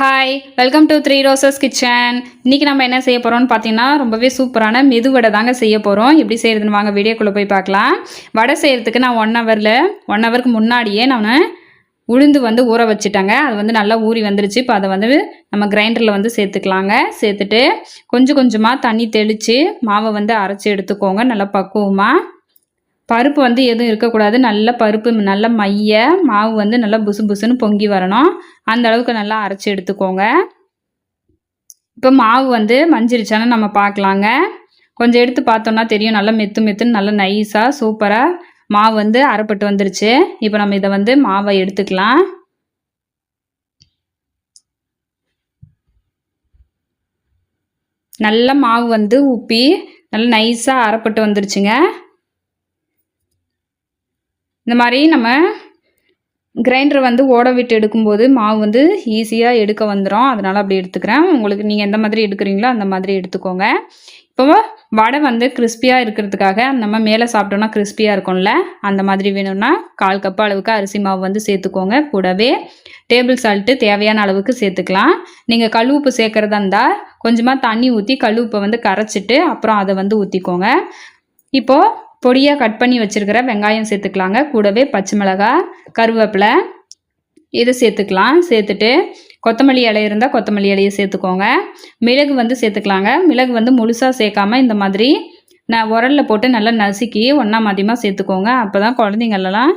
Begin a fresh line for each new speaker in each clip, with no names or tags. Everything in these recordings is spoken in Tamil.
Hi, welcome to three roses kitchen. இன்றைக்கி நம்ம என்ன செய்ய போகிறோம்னு பார்த்தீங்கன்னா ரொம்பவே சூப்பரான மெதுவடை தாங்க செய்ய போகிறோம். எப்படி செய்கிறதுன்னு வாங்க வீடியோக்குள்ளே போய் பார்க்கலாம். வடை செய்கிறதுக்கு நான் 1 ஹவருக்கு முன்னாடியே நான் உளுந்து ஊற வச்சுட்டாங்க. அது நல்லா ஊறி வந்துருச்சு. இப்போ அதை நம்ம கிரைண்டரில் சேர்த்துக்கலாங்க. சேர்த்துட்டு கொஞ்சம் கொஞ்சமாக தண்ணி தெளித்து மாவை அரைச்சி எடுத்துக்கோங்க. நல்லா பக்குவமாக பருப்பு எதுவும் இருக்கக்கூடாது. நல்ல பருப்பு நல்ல மைய மாவு நல்லா புசு புசுன்னு பொங்கி வரணும். அந்த அளவுக்கு நல்லா அரைச்சி எடுத்துக்கோங்க. இப்போ மாவு மஞ்சிருச்சான்னு நம்ம பார்க்கலாங்க. கொஞ்சம் எடுத்து பார்த்தோம்னா தெரியும். நல்லா மெத்து மெத்துன்னு நல்லா நைஸாக சூப்பராக மாவு அரைப்பட்டு வந்துருச்சு. இப்போ நம்ம இதை மாவை எடுத்துக்கலாம். நல்ல மாவு உப்பி நல்லா நைஸாக அரைப்பட்டு வந்துருச்சுங்க. இந்த மாதிரி நம்ம கிரைண்டர் ஓட விட்டு எடுக்கும்போது மாவு ஈஸியாக எடுக்க வந்துடும். அதனால் அப்படி எடுத்துக்கிறேன். உங்களுக்கு நீங்கள் எந்த மாதிரி எடுக்கிறீங்களோ அந்த மாதிரி எடுத்துக்கோங்க. இப்போ வடை கிறிஸ்பியாக இருக்கிறதுக்காக நம்ம மேலே சாப்பிட்டோன்னா கிறிஸ்பியாக இருக்கும்ல, அந்த மாதிரி வேணும்னா 1/4 கப் அளவுக்கு அரிசி மாவு சேர்த்துக்கோங்க. கூடவே டேபிள் சால்ட்டு தேவையான அளவுக்கு சேர்த்துக்கலாம். நீங்கள் கல் உப்பு சேர்க்குறதா இருந்தால் கொஞ்சமாக தண்ணி ஊற்றி கல் உப்பை கரைச்சிட்டு அப்புறம் அதை ஊற்றிக்கோங்க. இப்போது பொடியாக கட் பண்ணி வச்சுருக்கிற வெங்காயம் சேர்த்துக்கலாங்க. கூடவே பச்சை மிளகாய், கருவேப்பிலை இதை சேர்த்துக்கலாம். சேர்த்துட்டு கொத்தமல்லி இலை இருந்தால் கொத்தமல்லி இலையை சேர்த்துக்கோங்க. மிளகு சேர்த்துக்கலாங்க. மிளகு முழுசாக சேர்க்காமல் இந்த மாதிரி நான் உரலில் போட்டு நல்லா நசுக்கி ஒன்றா மதியமாக சேர்த்துக்கோங்க. அப்போ தான் குழந்தைங்களெல்லாம்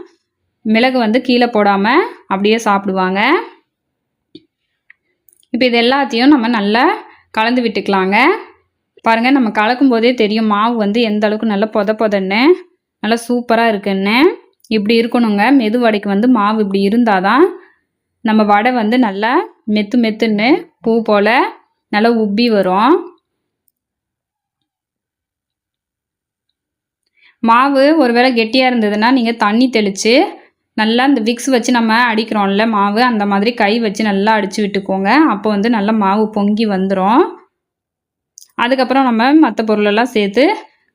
மிளகு கீழே போடாமல் அப்படியே சாப்பிடுவாங்க. இப்போ இது எல்லாத்தையும் நம்ம நல்லா கலந்து விட்டுக்கலாங்க. பாருங்கள், நம்ம கலக்கும் போதே தெரியும் மாவு எந்த அளவுக்கு நல்லா பொதன்னு நல்லா சூப்பராக இருக்குன்னு. இப்படி இருக்கணுங்க. மெது வடைக்கு மாவு இப்படி இருந்தால் தான் நம்ம வடை நல்லா மெத்து மெத்துன்னு பூ போல் நல்லா உப்பி வரும். மாவு ஒருவேளை கெட்டியாக இருந்ததுன்னா நீங்கள் தண்ணி தெளித்து நல்லா இந்த விக்ஸ் வச்சு நம்ம அடிக்கிறோம்ல மாவு, அந்த மாதிரி கை வச்சு நல்லா அடித்து விட்டுக்கோங்க. அப்போ நல்லா மாவு பொங்கி வந்துடும். அதுக்கப்புறம் நம்ம மற்ற பொருளெல்லாம் சேர்த்து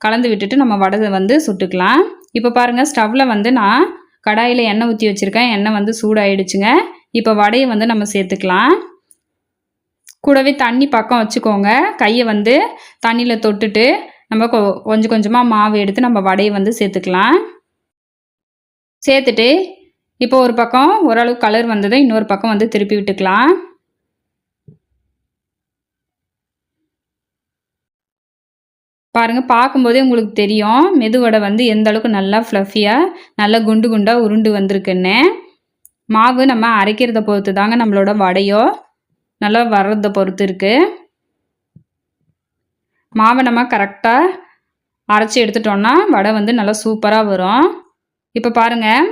கலந்து விட்டுட்டு நம்ம வடை சுட்டுக்கலாம். இப்போ பாருங்கள், ஸ்டவ்வில் நான் கடாயில் எண்ணெய் ஊற்றி வச்சுருக்கேன். எண்ணெய் சூடாயிடுச்சுங்க. இப்போ வடையை நம்ம சேர்த்துக்கலாம். கூடவே தண்ணி பக்கம் வச்சுக்கோங்க. கையை தண்ணியில் தொட்டுட்டு நம்ம கொஞ்சம் கொஞ்சமாக மாவு எடுத்து நம்ம வடையை சேர்த்துக்கலாம். சேர்த்துட்டு இப்போ ஒரு பக்கம் ஓரளவு கலர் வந்ததை இன்னொரு பக்கம் திருப்பி விட்டுக்கலாம். பாருங்கள், பார்க்கும்போதே உங்களுக்கு தெரியும் மெதுவடை எந்த அளவுக்கு நல்லா ஃப்ளஃபியாக நல்லா குண்டு குண்டாக உருண்டு வந்திருக்குன்னு. மாவு நம்ம அரைக்கிறத பொறுத்து தாங்க நம்மளோட வடையோ நல்லா வர்றதை பொறுத்து இருக்குது. மாவை நம்ம கரெக்டாக அரைச்சி எடுத்துட்டோன்னா வடை நல்லா சூப்பராக வரும். இப்போ பாருங்கள்,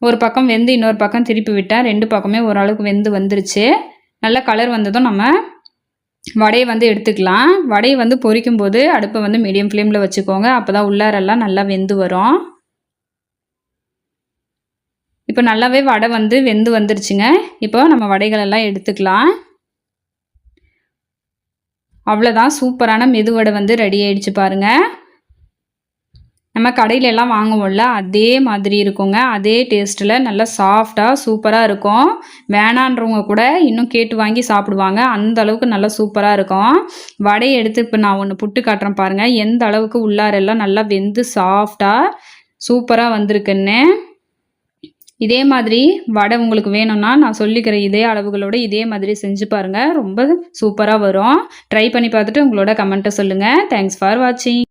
ஒரு பக்கம் வெந்து இன்னொரு பக்கம் திருப்பி விட்டால் 2 பக்கமே ஓரளவுக்கு வெந்து வந்துருச்சு. நல்ல கலர் வந்ததும் நம்ம வடையை எடுத்துக்கலாம். வடையை பொரிக்கும் போது அடுப்பை மீடியம் ஃப்ளேமில் வச்சுக்கோங்க. அப்போ தான் உள்ளாரெல்லாம் நல்லா வெந்து வரும். இப்போ நல்லாவே வடை வெந்து வந்துருச்சுங்க. இப்போ நம்ம வடைகளெல்லாம் எடுத்துக்கலாம். அவ்வளோதான், சூப்பரான மெதுவடை ரெடி ஆயிடுச்சு பாருங்கள். நம்ம கடையிலெல்லாம் வாங்குவோம்ல அதே மாதிரி இருக்குங்க. அதே டேஸ்ட்டில் நல்லா சாஃப்டாக சூப்பராக இருக்கும். வேணான்றவங்க கூட இன்னும் கேட்டு வாங்கி சாப்பிடுவாங்க. அந்த அளவுக்கு நல்லா சூப்பராக இருக்கும். வடையை எடுத்து இப்போ நான் ஒன்று புட்டு காட்டுறேன் பாருங்கள். எந்த அளவுக்கு உள்ளாரெல்லாம் நல்லா வெந்து சாஃப்டாக சூப்பராக வந்திருக்குன்னு. இதே மாதிரி வடை உங்களுக்கு வேணும்னா நான் சொல்லிக்கிற இதே அளவுகளோடு இதே மாதிரி செஞ்சு பாருங்கள். ரொம்ப சூப்பராக வரும். ட்ரை பண்ணி பார்த்துட்டு உங்களோட கமெண்ட்டை சொல்லுங்கள். தேங்க்ஸ் ஃபார் வாட்சிங்.